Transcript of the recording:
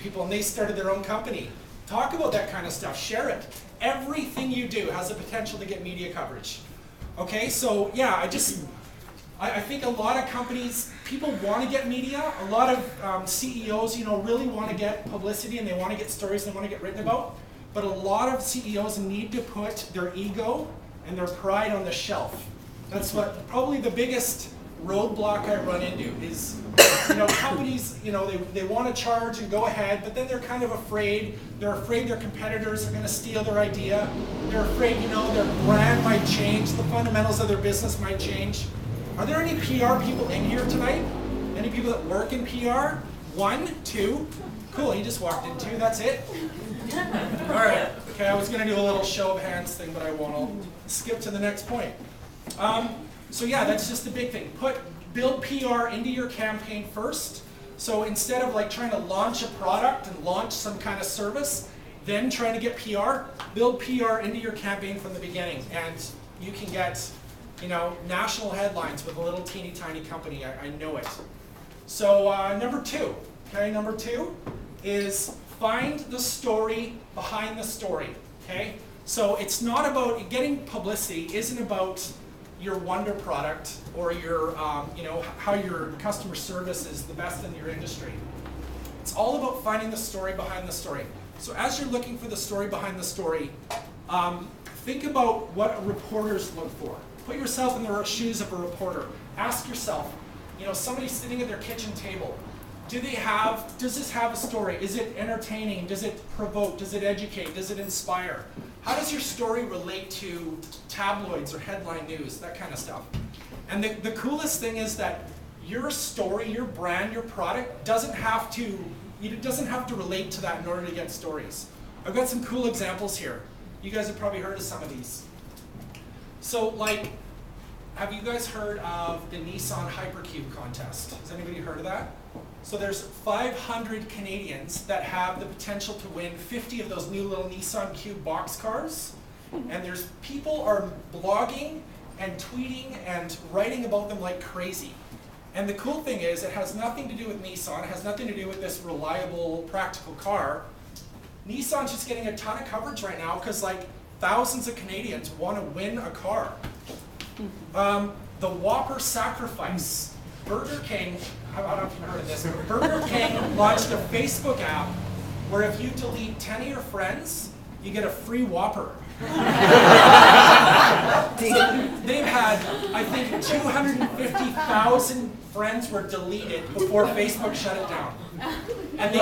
people and they started their own company. Talk about that kind of stuff, share it. Everything you do has the potential to get media coverage. Okay, so yeah, I think a lot of companies, people want to get media. A lot of CEOs, really want to get publicity and they want to get stories and they want to get written about. But a lot of CEOs need to put their ego and their pride on the shelf. That's what probably the biggest roadblock I run into is, companies, they want to charge and go ahead, but then they're kind of afraid. They're afraid their competitors are going to steal their idea. They're afraid, their brand might change, the fundamentals of their business might change. Are there any PR people in here tonight? Any people that work in PR? 1, 2. Cool, you just walked in 2, that's it? All right, okay, I was going to do a little show of hands thing, but I won't. I'll skip to the next point. So yeah, that's just the big thing. Build PR into your campaign first. So instead of trying to launch a product and launch some kind of service, then trying to get PR, build PR into your campaign from the beginning. And you can get, national headlines with a little teeny tiny company, I know it. So number 2, okay, number 2 is find the story behind the story, okay? So it's not about, getting publicity isn't about your wonder product or your, how your customer service is the best in your industry. It's all about finding the story behind the story. So as you're looking for the story behind the story, think about what reporters look for. Put yourself in the shoes of a reporter. Ask yourself, somebody sitting at their kitchen table, does this have a story? Is it entertaining? Does it provoke? Does it educate? Does it inspire? How does your story relate to tabloids or headline news, that kind of stuff? And the coolest thing is that your story, your brand, your product doesn't have to relate to that in order to get stories. I've got some cool examples here. You guys have probably heard of some of these. So have you guys heard of the Nissan Hypercube contest? Has anybody heard of that? So there's 500 Canadians that have the potential to win 50 of those new little Nissan Cube box cars. And there's people are blogging and tweeting and writing about them like crazy. And the cool thing is it has nothing to do with Nissan. It has nothing to do with this reliable, practical car. Nissan's just getting a ton of coverage right now because thousands of Canadians want to win a car. The Whopper sacrifice. Burger King, I don't know if you've heard of this, but Burger King launched a Facebook app where if you delete 10 of your friends, you get a free Whopper. So they've had, I think, 250,000 friends were deleted before Facebook shut it down. And